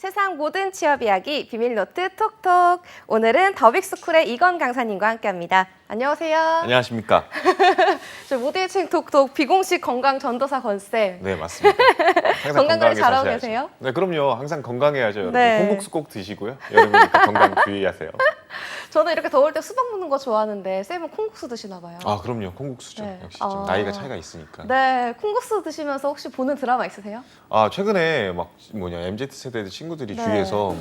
세상 모든 취업 이야기 비밀노트 톡톡. 오늘은 더빅스쿨의 이건 강사님과 함께합니다. 안녕하세요. 안녕하십니까. 저 모두의책 톡톡 비공식 건강 전도사 건쌤. 네, 맞습니다. 항상 건강관리 잘하고 사셔야죠. 계세요? 네, 그럼요. 항상 건강해야죠, 여러분. 네. 콩국수 꼭 드시고요. 여러분니까 건강 주의하세요. 저는 이렇게 더울 때 수박 먹는 거 좋아하는데 쌤은 콩국수 드시나 봐요. 아, 그럼요. 콩국수죠. 네. 역시 좀 나이가 차이가 있으니까. 네, 콩국수 드시면서 혹시 보는 드라마 있으세요? 아, 최근에 막 MZ 세대 친구들이 네. 주위에서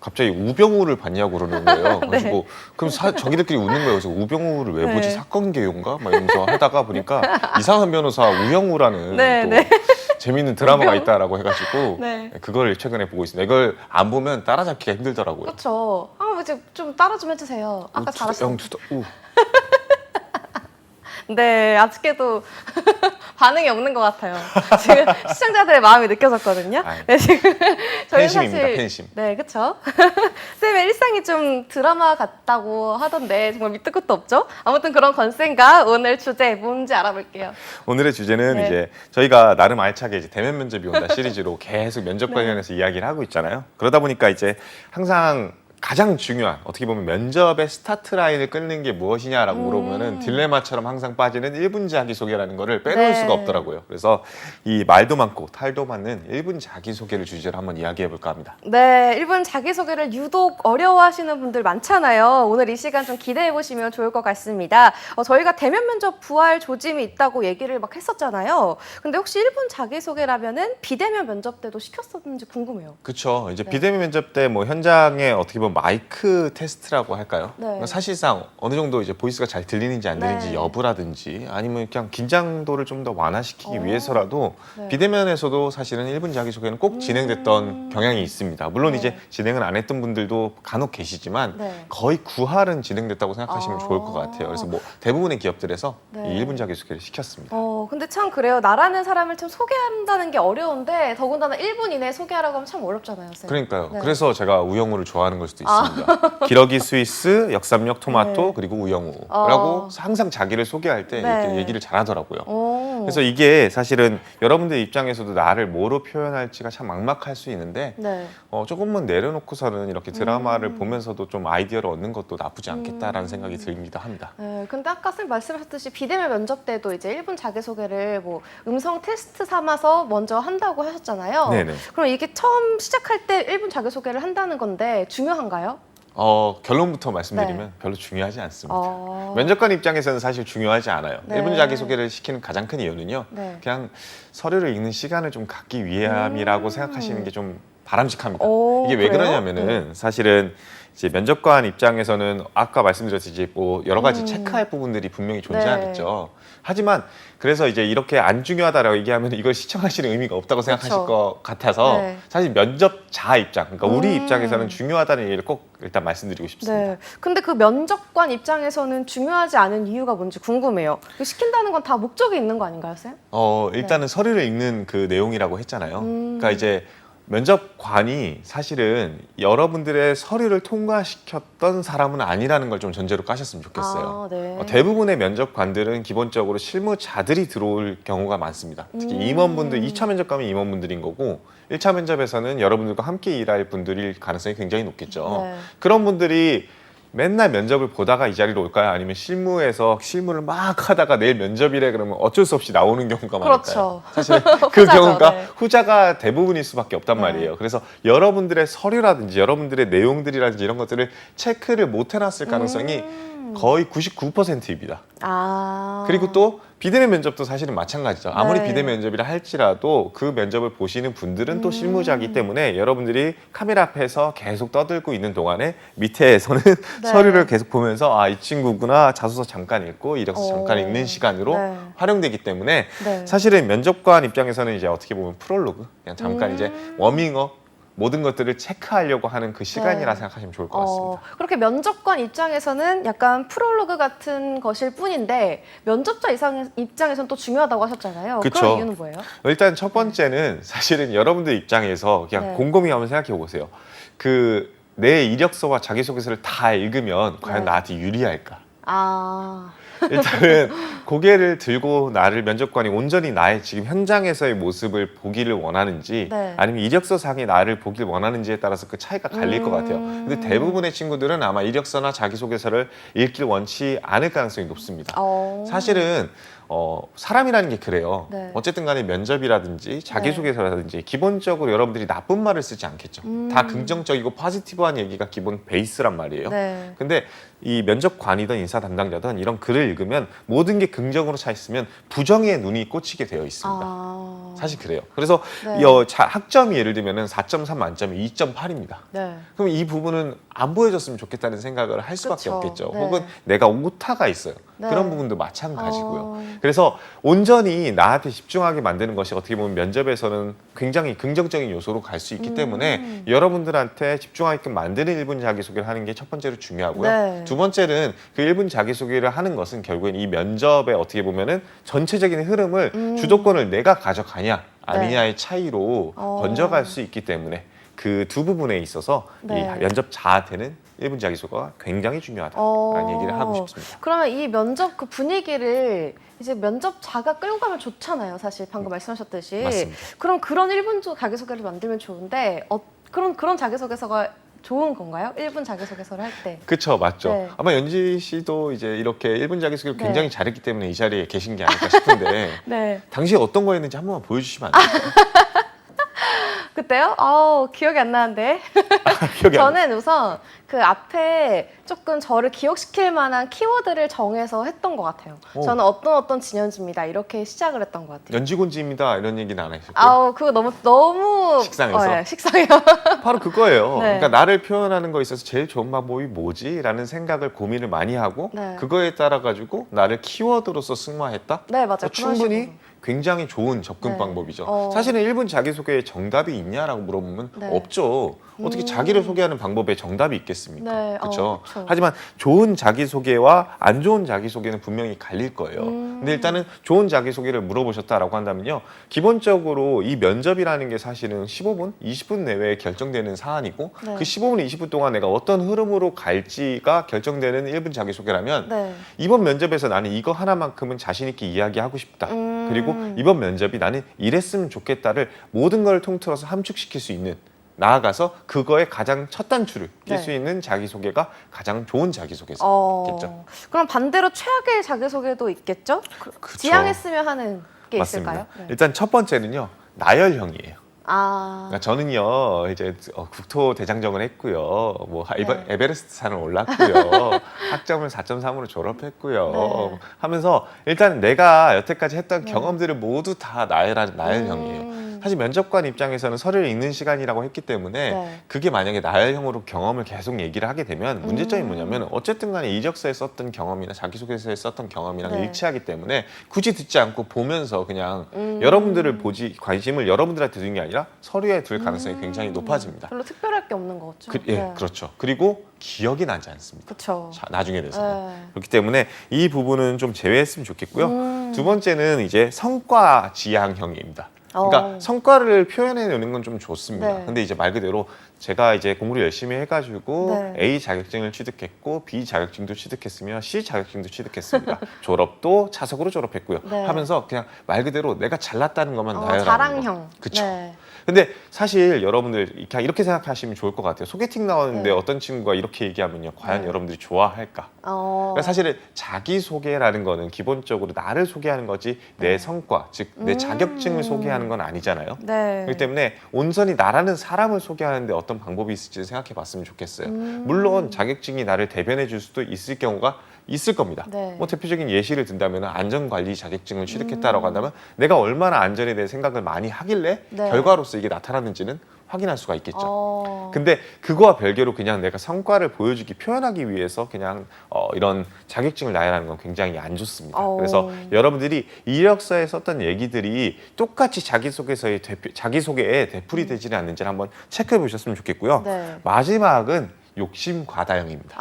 갑자기 우병우를 봤냐고 그러는 거예요. 그래가지고 그럼 자기들끼리 웃는 거예요. 그래서 우병우를 왜 보지? 네. 사건 개요인가? 막 이러면서 하다가 보니까 이상한 변호사 우영우라는 네, 또 네. 재밌는 드라마가 있다라고 해가지고 네. 그걸 최근에 보고 있습니다. 이걸 안 보면 따라잡기가 힘들더라고요. 그렇죠. 이제 좀 따라 좀 해주세요. 아까 잘하셨어요. 네, 아쉽게도 반응이 없는 것 같아요. 지금 시청자들의 마음이 느껴졌거든요. 네, 지금 저희 팬심입니다, 팬심. 네, 그렇죠. 쌤의 일상이 좀 드라마 같다고 하던데 정말 밑도 끝도 없죠. 아무튼 그런 건쌤과 오늘 주제 뭔지 알아볼게요. 오늘의 주제는 네. 이제 저희가 나름 알차게 이제 대면 면접이 온다 시리즈로 계속 면접 관련해서 이야기를 하고 있잖아요. 그러다 보니까 이제 항상 가장 중요한 어떻게 보면 면접의 스타트 라인을 끊는 게 무엇이냐라고 물어보면은 딜레마처럼 항상 빠지는 1분 자기소개라는 거를 빼놓을 네. 수가 없더라고요. 그래서 이 말도 많고 탈도 많은 1분 자기소개를 주제로 한번 이야기해 볼까 합니다. 네, 1분 자기소개를 유독 어려워하시는 분들 많잖아요. 오늘 이 시간 좀 기대해 보시면 좋을 것 같습니다. 저희가 대면 면접 부활 조짐이 있다고 얘기를 막 했었잖아요. 근데 혹시 1분 자기소개라면은 비대면 면접 때도 시켰었는지 궁금해요. 그렇죠. 이제 네. 비대면 면접 때 뭐 현장에 어떻게 보면 마이크 테스트라고 할까요? 네. 사실상 어느 정도 이제 보이스가 잘 들리는지 안 들리는지 네. 여부라든지 아니면 그냥 긴장도를 좀 더 완화시키기 위해서라도 네. 비대면에서도 사실은 1분 자기소개는 꼭 진행됐던 경향이 있습니다. 물론 네. 이제 진행을 안 했던 분들도 간혹 계시지만 네. 거의 9할은 진행됐다고 생각하시면 좋을 것 같아요. 그래서 뭐 대부분의 기업들에서 네. 이 1분 자기소개를 시켰습니다. 근데 참 그래요. 나라는 사람을 좀 소개한다는 게 어려운데 더군다나 1분 이내에 소개하라고 하면 참 어렵잖아요, 쌤. 그러니까요. 네. 그래서 제가 우영우를 좋아하는 걸 수도 있습니다. 기러기 스위스, 역삼역 토마토, 네. 그리고 우영우라고 항상 자기를 소개할 때 네. 이렇게 얘기를 잘하더라고요. 오. 그래서 이게 사실은 여러분들 입장에서도 나를 뭐로 표현할지가 참 막막할 수 있는데 네. 조금만 내려놓고서는 이렇게 드라마를 보면서도 좀 아이디어를 얻는 것도 나쁘지 않겠다라는 생각이 들기도 합니다. 네, 근데 아까 쌤 말씀하셨듯이 비대면 면접 때도 이제 1분 자기소개를 뭐 음성 테스트 삼아서 먼저 한다고 하셨잖아요. 네네. 그럼 이게 처음 시작할 때 1분 자기소개를 한다는 건데 중요한가요? 결론부터 말씀드리면 네. 별로 중요하지 않습니다. 어... 면접관 입장에서는 사실 중요하지 않아요. 네. 1분 자기소개를 시키는 가장 큰 이유는요. 네. 그냥 서류를 읽는 시간을 좀 갖기 위함이라고 생각하시는 게 좀 바람직합니다. 오, 이게 왜 그래요? 그러냐면은 사실은 이제 면접관 입장에서는 아까 말씀드렸듯이 뭐 여러 가지 체크할 부분들이 분명히 존재하겠죠. 하지만 그래서 이제 이렇게 안 중요하다라고 얘기하면 이걸 시청하시는 의미가 없다고 생각하실 그쵸. 것 같아서 네. 사실 면접자 입장, 그러니까 우리 입장에서는 중요하다는 얘기를 꼭 일단 말씀드리고 싶습니다. 네. 근데 그 면접관 입장에서는 중요하지 않은 이유가 뭔지 궁금해요. 이거 시킨다는 건 다 목적이 있는 거 아닌가요, 쌤? 일단은 서류를 읽는 그 내용이라고 했잖아요. 그러니까 이제 면접관이 사실은 여러분들의 서류를 통과시켰던 사람은 아니라는 걸 좀 전제로 까셨으면 좋겠어요. 아, 네. 대부분의 면접관들은 기본적으로 실무자들이 들어올 경우가 많습니다. 특히 임원분들, 2차 면접 가면 임원분들인 거고 1차 면접에서는 여러분들과 함께 일할 분들일 가능성이 굉장히 높겠죠. 네. 그런 분들이 맨날 면접을 보다가 이 자리로 올까요? 아니면 실무에서 실무를 막 하다가 내일 면접이래 그러면 어쩔 수 없이 나오는 경우가 많을까요? 그렇죠. 사실 그 후자죠, 경우가 네. 후자가 대부분일 수밖에 없단 네. 말이에요. 그래서 여러분들의 서류라든지 여러분들의 내용들이라든지 이런 것들을 체크를 못 해놨을 가능성이 거의 99%입니다. 아. 그리고 또 비대면 면접도 사실은 마찬가지죠. 아무리 네. 비대면 면접이라 할지라도 그 면접을 보시는 분들은 또 실무자이기 때문에 여러분들이 카메라 앞에서 계속 떠들고 있는 동안에 밑에서는 네. 서류를 계속 보면서 이 친구구나 자소서 잠깐 읽고 이력서 잠깐 오. 읽는 시간으로 네. 활용되기 때문에 네. 사실은 면접관 입장에서는 이제 어떻게 보면 프롤로그 그냥 잠깐 이제 워밍업 모든 것들을 체크하려고 하는 그 시간이라 네. 생각하시면 좋을 것 같습니다. 그렇게 면접관 입장에서는 약간 프롤로그 같은 것일 뿐인데 면접자 입장에서는 또 중요하다고 하셨잖아요. 그쵸. 그런 이유는 뭐예요? 일단 첫 번째는 사실은 여러분들 입장에서 그냥 네. 곰곰이 한번 생각해 보세요. 내 이력서와 자기소개서를 다 읽으면 과연 네. 나한테 유리할까? 아, 일단은 고개를 들고 나를 면접관이 온전히 나의 지금 현장에서의 모습을 보기를 원하는지 네. 아니면 이력서상의 나를 보길 원하는지에 따라서 그 차이가 갈릴 것 같아요. 근데 대부분의 친구들은 아마 이력서나 자기소개서를 읽길 원치 않을 가능성이 높습니다. 사실은 사람이라는 게 그래요. 네. 어쨌든 간에 면접이라든지 자기소개서라든지 기본적으로 여러분들이 나쁜 말을 쓰지 않겠죠. 다 긍정적이고 포지티브한 얘기가 기본 베이스란 말이에요. 네. 근데 이 면접관이든 인사 담당자든 이런 글을 읽으면 모든 게 긍정으로 차 있으면 부정에 눈이 꽂히게 되어 있습니다. 사실 그래요. 그래서 네. 이 학점이 예를 들면 4.3 만점에 2.8입니다. 네. 그럼 이 부분은 안 보여줬으면 좋겠다는 생각을 할 수밖에 그쵸. 없겠죠. 네. 혹은 내가 오타가 있어요. 네. 그런 부분도 마찬가지고요. 그래서 온전히 나한테 집중하게 만드는 것이 어떻게 보면 면접에서는 굉장히 긍정적인 요소로 갈 수 있기 때문에 여러분들한테 집중하게끔 만드는 1분 자기소개를 하는 게 첫 번째로 중요하고요. 네. 두 번째는 그 1분 자기소개를 하는 것은 결국엔 이 면접에 어떻게 보면은 전체적인 흐름을 주도권을 내가 가져가냐 아니냐의 차이로 번져갈 수 있기 때문에 그 두 부분에 있어서 네. 이 면접자한테는 1분 자기소개가 굉장히 중요하다라는 얘기를 하고 싶습니다. 그러면 이 면접 그 분위기를 이제 면접자가 끌고 가면 좋잖아요. 사실 방금 말씀하셨듯이. 맞습니다. 그럼 그런 1분 자기소개를 만들면 좋은데 그런 자기소개서가 좋은 건가요? 1분 자기소개서를 할 때. 그쵸, 맞죠. 네. 아마 연지 씨도 이제 이렇게 1분 자기소개를 네. 굉장히 잘했기 때문에 이 자리에 계신 게 아닐까 싶은데 네. 당시에 어떤 거였는지 한 번만 보여주시면 안 될까요? 그때요? 기억이 안 나는데. 기억이 안 나요. 저는 우선 그 앞에 조금 저를 기억시킬 만한 키워드를 정해서 했던 것 같아요. 오. 저는 어떤 진연지입니다. 이렇게 시작을 했던 것 같아요. 연지곤지입니다 이런 얘기는 안 하셨고요. 그거 너무 식상해서? 네, 식상해요. 바로 그거예요. 네. 그러니까 나를 표현하는 거에 있어서 제일 좋은 방법이 뭐지? 라는 생각을 고민을 많이 하고 네. 그거에 따라 가지고 나를 키워드로서 승화했다? 네, 맞아요. 그런 충분히 식으로. 굉장히 좋은 접근 네. 방법이죠. 사실은 1분 자기소개에 정답이 있냐라고 물어보면 네. 없죠. 어떻게 자기를 소개하는 방법에 정답이 있겠습니까? 네, 그렇죠. 그쵸. 하지만 좋은 자기소개와 안 좋은 자기소개는 분명히 갈릴 거예요. 근데 일단은 좋은 자기소개를 물어보셨다라고 한다면요. 기본적으로 이 면접이라는 게 사실은 15분, 20분 내외에 결정되는 사안이고 네. 그 15분, 20분 동안 내가 어떤 흐름으로 갈지가 결정되는 1분 자기소개라면 네. 이번 면접에서 나는 이거 하나만큼은 자신 있게 이야기하고 싶다. 그리고 이번 면접이 나는 이랬으면 좋겠다를 모든 걸 통틀어서 함축시킬 수 있는 나아가서 그거의 가장 첫 단추를 낄 수 네. 있는 자기소개가 가장 좋은 자기소개서겠죠. 그럼 반대로 최악의 자기소개도 있겠죠? 그쵸. 지향했으면 하는 게 맞습니다. 있을까요? 네. 일단 첫 번째는요. 나열형이에요. 그러니까 아, 저는요 이제 국토 대장정을 했고요, 뭐 네. 에베레스트 산을 올랐고요, 학점을 4.3으로 졸업했고요, 네. 하면서 일단 내가 여태까지 했던 경험들을 모두 다 나열형이에요. 사실 면접관 입장에서는 서류를 읽는 시간이라고 했기 때문에 네. 그게 만약에 나열형으로 경험을 계속 얘기를 하게 되면 문제점이 뭐냐면 어쨌든 간에 이력서에 썼던 경험이나 자기소개서에 썼던 경험이랑 네. 일치하기 때문에 굳이 듣지 않고 보면서 그냥 여러분들을 보지 관심을 여러분들한테 두는 게 아니라 서류에 둘 가능성이 굉장히 높아집니다. 별로 특별할 게 없는 거죠. 예, 그렇죠. 그리고 기억이 나지 않습니다. 그렇죠. 자, 나중에 돼서. 네. 그렇기 때문에 이 부분은 좀 제외했으면 좋겠고요. 두 번째는 이제 성과 지향형입니다. 그러니까 성과를 표현해 내는 건 좀 좋습니다. 네. 근데 이제 말 그대로 제가 이제 공부를 열심히 해가지고 네. A 자격증을 취득했고 B 자격증도 취득했으며 C 자격증도 취득했습니다. 졸업도 차석으로 졸업했고요. 네. 하면서 그냥 말 그대로 내가 잘났다는 것만 나열하는 자랑형. 그렇죠. 네. 근데 사실 여러분들 그냥 이렇게 생각하시면 좋을 것 같아요. 소개팅 나왔는데 네. 어떤 친구가 이렇게 얘기하면요, 과연 네. 여러분들이 좋아할까? 그러니까 사실은 자기소개라는 거는 기본적으로 나를 소개하는 거지 내 성과, 즉 내 자격증을 소개하는 건 아니잖아요. 네. 그렇기 때문에 온전히 나라는 사람을 소개하는데 어떤 방법이 있을지 생각해 봤으면 좋겠어요. 물론 자격증이 나를 대변해 줄 수도 있을 경우가 있을 겁니다. 네. 뭐 대표적인 예시를 든다면 안전관리 자격증을 취득했다라고 한다면 내가 얼마나 안전에 대해 생각을 많이 하길래 네. 결과로서 이게 나타났는지는 확인할 수가 있겠죠. 근데 근데 그거와 별개로 그냥 내가 성과를 보여주기 표현하기 위해서 그냥 이런 자격증을 나열하는 건 굉장히 안 좋습니다. 그래서 여러분들이 이력서에 썼던 얘기들이 똑같이 자기소개에 되풀이 되지는 않는지를 한번 체크해 보셨으면 좋겠고요. 네. 마지막은 욕심 과다형입니다.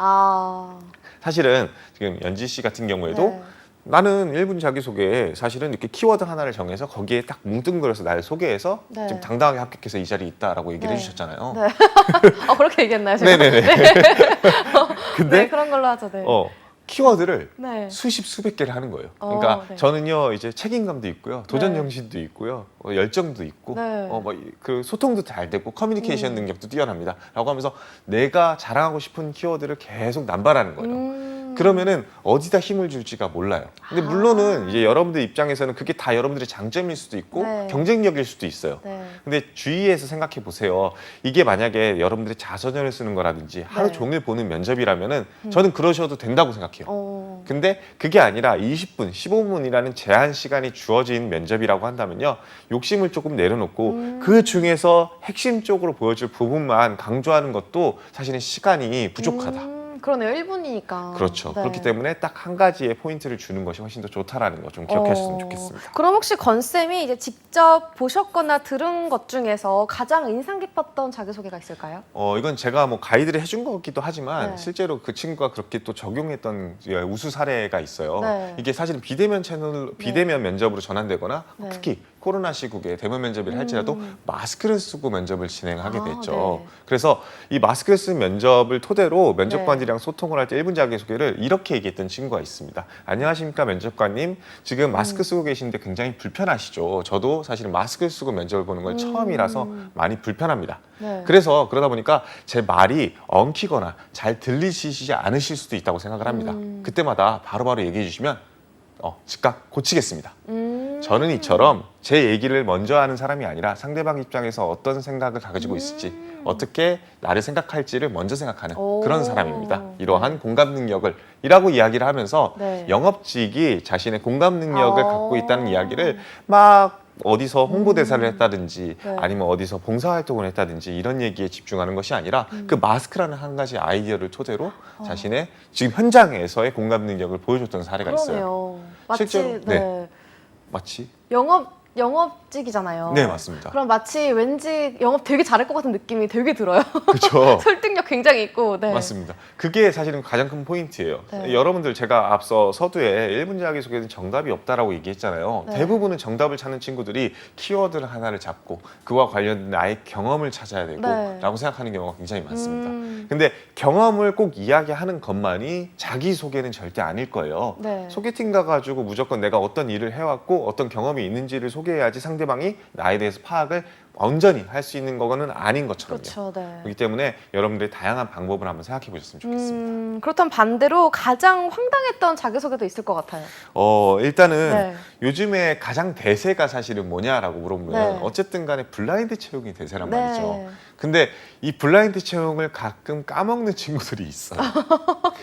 사실은 지금 연지 씨 같은 경우에도 네. 나는 1분 자기소개에 사실은 이렇게 키워드 하나를 정해서 거기에 딱 뭉뚱그려서 나를 소개해서 네. 지금 당당하게 합격해서 이 자리에 있다라고 얘기를 네. 해주셨잖아요. 네. 그렇게 얘기했나요? 제가? 네네네. 근데 네, 그런 걸로 하죠. 네. 키워드를 네. 수십 수백 개를 하는 거예요. 그러니까 네. 저는요 이제 책임감도 있고요, 도전 네. 정신도 있고요, 열정도 있고, 네. 그 소통도 잘 되고 커뮤니케이션 능력도 뛰어납니다.라고 하면서 내가 자랑하고 싶은 키워드를 계속 남발하는 거예요. 그러면은 어디다 힘을 줄지가 몰라요. 근데 물론은 이제 여러분들 입장에서는 그게 다 여러분들의 장점일 수도 있고 네. 경쟁력일 수도 있어요. 네. 근데 주의해서 생각해 보세요. 이게 만약에 여러분들이 자서전을 쓰는 거라든지 하루 네. 종일 보는 면접이라면은 저는 그러셔도 된다고 생각해요. 어. 근데 그게 아니라 20분, 15분이라는 제한 시간이 주어진 면접이라고 한다면요, 욕심을 조금 내려놓고 그 중에서 핵심적으로 보여줄 부분만 강조하는 것도 사실은 시간이 부족하다. 그러네요. 1분이니까. 그렇죠. 네. 그렇기 때문에 딱 한 가지의 포인트를 주는 것이 훨씬 더 좋다라는 거 좀 기억하셨으면 좋겠습니다. 그럼 혹시 건쌤이 이제 직접 보셨거나 들은 것 중에서 가장 인상 깊었던 자기소개가 있을까요? 이건 제가 뭐 가이드를 해준 거기도 하지만 네. 실제로 그 친구가 그렇게 또 적용했던 우수 사례가 있어요. 네. 이게 사실은 비대면 면접으로 전환되거나 네. 특히 코로나 시국에 대면 면접을 할지라도 마스크를 쓰고 면접을 진행하게 아, 됐죠. 네. 그래서 이 마스크를 쓴 면접을 토대로 면접관들이랑 소통을 할 때 1분 자기소개를 이렇게 얘기했던 친구가 있습니다. 안녕하십니까 면접관님, 지금 마스크 쓰고 계신데 굉장히 불편하시죠? 저도 사실은 마스크를 쓰고 면접을 보는 건 처음이라서 많이 불편합니다. 네. 그래서 그러다 보니까 제 말이 엉키거나 잘 들리시지 않으실 수도 있다고 생각을 합니다. 그때마다 바로바로 얘기해 주시면 즉각 고치겠습니다. 저는 이처럼 제 얘기를 먼저 하는 사람이 아니라 상대방 입장에서 어떤 생각을 가지고 있을지, 어떻게 나를 생각할지를 먼저 생각하는 그런 사람입니다. 이러한 공감 능력을 이라고 이야기를 하면서 네. 영업직이 자신의 공감 능력을 갖고 있다는 이야기를 막 어디서 홍보대사를 했다든지 네. 아니면 어디서 봉사활동을 했다든지 이런 얘기에 집중하는 것이 아니라 그 마스크라는 한 가지 아이디어를 토대로 자신의 지금 현장에서의 공감 능력을 보여줬던 사례가 있어요. 그러네요. 마치 실제로, 네. 마치? 영업직이잖아요. 네, 맞습니다. 그럼 마치 왠지 영업 되게 잘할 것 같은 느낌이 되게 들어요. 그렇죠. 설득력 굉장히 있고. 네. 맞습니다. 그게 사실은 가장 큰 포인트예요. 네. 여러분들 제가 앞서 서두에 1분 자기소개는 정답이 없다라고 얘기했잖아요. 네. 대부분은 정답을 찾는 친구들이 키워드 하나를 잡고 그와 관련된 나의 경험을 찾아야 되고 네. 라고 생각하는 경우가 굉장히 많습니다. 근데 경험을 꼭 이야기하는 것만이 자기소개는 절대 아닐 거예요. 네. 소개팅 가가지고 무조건 내가 어떤 일을 해왔고 어떤 경험이 있는지를 소개해야지 상대방이 나에 대해서 파악을 온전히 할 수 있는 거는 아닌 것처럼요. 그렇죠. 네. 그렇기 때문에 여러분들이 다양한 방법을 한번 생각해 보셨으면 좋겠습니다. 그렇다면 반대로 가장 황당했던 자기소개도 있을 것 같아요. 일단은 네. 요즘에 가장 대세가 사실은 뭐냐라고 물어보면 네. 어쨌든 간에 블라인드 채용이 대세란 네. 말이죠. 근데 이 블라인드 채용을 가끔 까먹는 친구들이 있어요.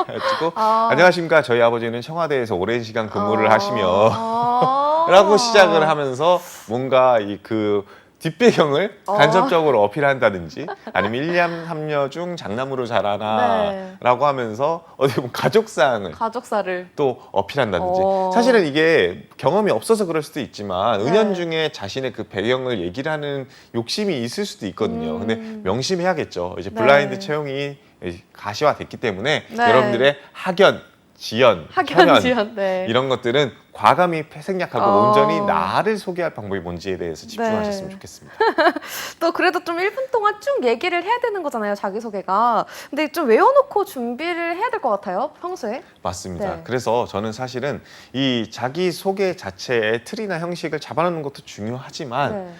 그래가지고 안녕하십니까, 저희 아버지는 청와대에서 오랜 시간 근무를 하시며 라고 시작을 하면서 뭔가 그 뒷배경을 간접적으로 어필한다든지 아니면 1, 3녀 중 장남으로 자라나 네. 라고 하면서 어떻게 보면 가족사항을 가족사를. 또 어필한다든지 사실은 이게 경험이 없어서 그럴 수도 있지만 네. 은연중에 자신의 그 배경을 얘기를 하는 욕심이 있을 수도 있거든요. 근데 명심해야겠죠. 이제 네. 블라인드 채용이 가시화됐기 때문에 네. 여러분들의 학연, 지연, 학연, 현연 지연. 네. 이런 것들은 과감히 생략하고 온전히 나를 소개할 방법이 뭔지에 대해서 집중하셨으면 네. 좋겠습니다. 또 그래도 좀 1분 동안 쭉 얘기를 해야 되는 거잖아요, 자기소개가. 근데 좀 외워놓고 준비를 해야 될 것 같아요, 평소에. 맞습니다. 네. 그래서 저는 사실은 이 자기소개 자체의 틀이나 형식을 잡아놓는 것도 중요하지만 네.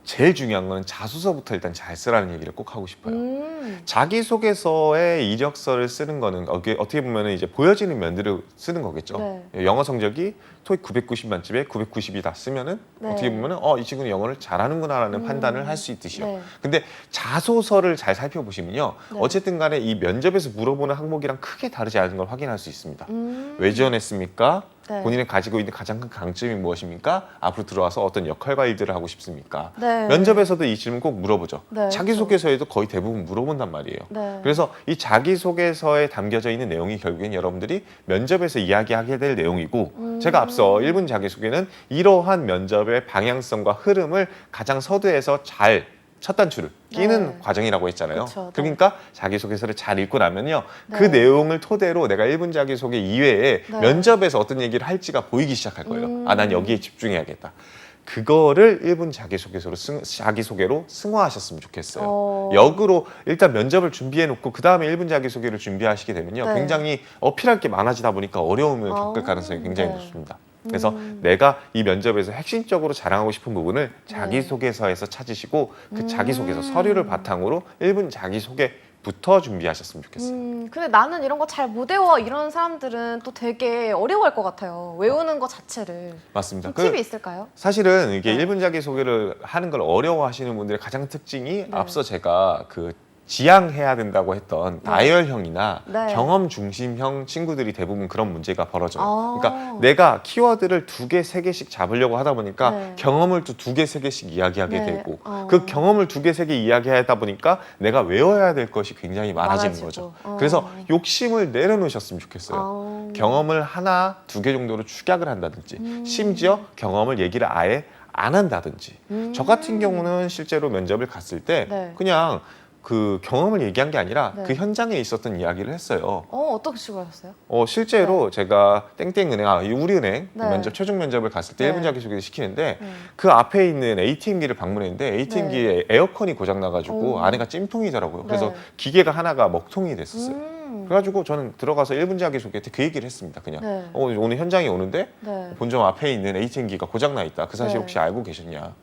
제일 중요한 건 자소서부터 일단 잘 쓰라는 얘기를 꼭 하고 싶어요. 음. 자기소개서의 이력서를 쓰는 거는 어떻게 보면 이제 보여지는 면들을 쓰는 거겠죠. 네. 영어 성적이 토익 990 만점에 990이다 쓰면은 네. 어떻게 보면은 이 친구는 영어를 잘하는구나라는 판단을 할 수 있듯이요. 네. 근데 자소서를 잘 살펴보시면요, 네. 어쨌든 간에 이 면접에서 물어보는 항목이랑 크게 다르지 않은 걸 확인할 수 있습니다. 왜 지원했습니까? 네. 본인이 가지고 있는 가장 큰 강점이 무엇입니까? 앞으로 들어와서 어떤 역할과 일들을 하고 싶습니까? 네. 면접에서도 이 질문 꼭 물어보죠. 네, 자기소개서에도 거의 대부분 물어본단 말이에요. 네. 그래서 이 자기소개서에 담겨져 있는 내용이 결국엔 여러분들이 면접에서 이야기하게 될 내용이고, 제가 앞서 1분 자기소개는 이러한 면접의 방향성과 흐름을 가장 서두에서 잘 첫 단추를 끼는 네. 과정이라고 했잖아요. 그쵸, 네. 그러니까 자기소개서를 잘 읽고 나면요, 그 네. 내용을 토대로 내가 1분 자기소개 이외에 네. 면접에서 어떤 얘기를 할지가 보이기 시작할 거예요. 난 여기에 집중해야겠다. 그거를 1분 자기소개로 승화하셨으면 좋겠어요. 역으로 일단 면접을 준비해놓고 그 다음에 1분 자기소개를 준비하시게 되면요. 네. 굉장히 어필할 게 많아지다 보니까 어려움을 겪을 가능성이 굉장히 높습니다. 그래서 내가 이 면접에서 핵심적으로 자랑하고 싶은 부분을 자기소개서에서 찾으시고 그 자기소개서 서류를 바탕으로 1분 자기소개부터 준비하셨으면 좋겠어요. 근데 나는 이런 거 잘 못 외워 이런 사람들은 또 되게 어려워할 것 같아요. 외우는 거 자체를. 맞습니다. 좀 팁이 있을까요? 사실은 이게 네. 1분 자기소개를 하는 걸 어려워하시는 분들의 가장 특징이 앞서 제가 그 지향해야 된다고 했던 나열형이나 네. 경험 중심형 친구들이 대부분 그런 문제가 벌어져요. 아. 그러니까 내가 키워드를 2개, 3개씩 잡으려고 하다 보니까 네. 경험을 또 2개, 3개씩 이야기하게 네. 되고 그 경험을 2개, 3개 이야기하다 보니까 내가 외워야 될 것이 굉장히 많아지는 많아지고. 거죠. 그래서 욕심을 내려놓으셨으면 좋겠어요. 경험을 하나, 2개 정도로 축약을 한다든지 심지어 경험을 얘기를 아예 안 한다든지 저 같은 경우는 실제로 면접을 갔을 때 네. 그냥 그 경험을 얘기한 게 아니라 네. 그 현장에 있었던 이야기를 했어요. 어떻게 식으로 하셨어요? 실제로 제가 땡땡은행, 우리은행 네. 면접, 최종 면접을 갔을 때 네. 1분 자기소개를 시키는데 그 앞에 있는 ATM기를 방문했는데 ATM기에 에어컨이 고장나가지고 안에가 찜통이더라고요. 그래서 네. 기계가 하나가 먹통이 됐었어요. 그래가지고 저는 들어가서 1분 자기소개 때 그 얘기를 했습니다. 그냥 네. 오늘 현장에 오는데 네. 본점 앞에 있는 ATM기가 고장나 있다. 그 사실 네. 혹시 알고 계셨냐?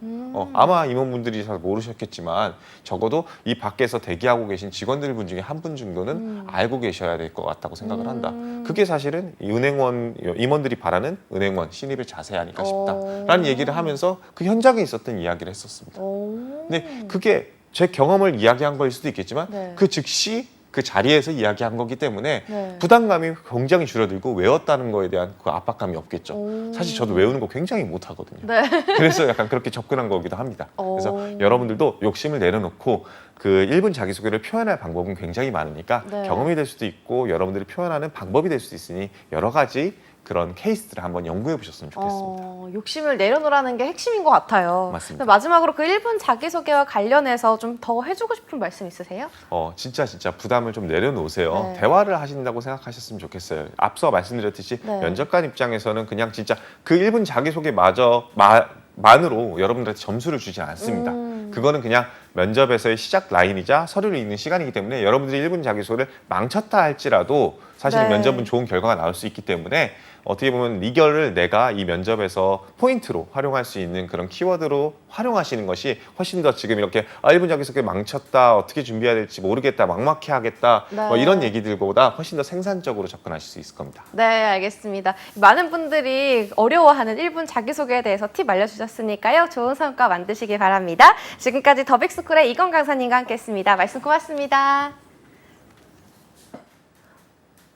아마 임원분들이 잘 모르셨겠지만 적어도 이 밖에서 대기하고 계신 직원들 분 중에 한 분 정도는 알고 계셔야 될 것 같다고 생각을 한다. 그게 사실은 이 은행원 임원들이 바라는 은행원 신입의 자세 아닐까 싶다라는 얘기를 하면서 그 현장에 있었던 이야기를 했었습니다. 근데 그게 제 경험을 이야기한 거일 수도 있겠지만 네. 그 즉시 그 자리에서 이야기한 거기 때문에 네. 부담감이 굉장히 줄어들고 외웠다는 거에 대한 그 압박감이 없겠죠. 사실 저도 외우는 거 굉장히 못하거든요. 네. 그래서 약간 그렇게 접근한 거기도 합니다. 그래서 여러분들도 욕심을 내려놓고 그 1분 자기소개를 표현할 방법은 굉장히 많으니까 네. 경험이 될 수도 있고 여러분들이 표현하는 방법이 될 수도 있으니 여러 가지 그런 케이스들을 한번 연구해 보셨으면 좋겠습니다. 욕심을 내려놓으라는 게 핵심인 것 같아요. 맞습니다. 근데 마지막으로 그 1분 자기소개와 관련해서 좀 더 해주고 싶은 말씀 있으세요? 진짜 부담을 좀 내려놓으세요. 네. 대화를 하신다고 생각하셨으면 좋겠어요. 앞서 말씀드렸듯이 네. 면접관 입장에서는 그냥 진짜 그 1분 자기소개만으로 여러분들한테 점수를 주진 않습니다. 그거는 그냥 면접에서의 시작 라인이자 서류를 읽는 시간이기 때문에 여러분들이 1분 자기소개를 망쳤다 할지라도 사실 네. 면접은 좋은 결과가 나올 수 있기 때문에 어떻게 보면 이거를 내가 이 면접에서 포인트로 활용할 수 있는 그런 키워드로 활용하시는 것이 훨씬 더 지금 이렇게 1분 자기소개 망쳤다, 어떻게 준비해야 될지 모르겠다, 막막해 하겠다 네. 뭐 이런 얘기들보다 훨씬 더 생산적으로 접근하실 수 있을 겁니다. 네, 알겠습니다. 많은 분들이 어려워하는 1분 자기소개에 대해서 팁 알려주셨으니까요. 좋은 성과 만드시기 바랍니다. 지금까지 더빅스쿨의 이건 강사님과 함께했습니다. 말씀 고맙습니다.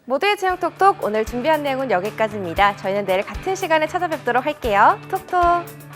모두의 채용 톡톡 오늘 준비한 내용은 여기까지입니다. 저희는 내일 같은 시간에 찾아뵙도록 할게요. 톡톡.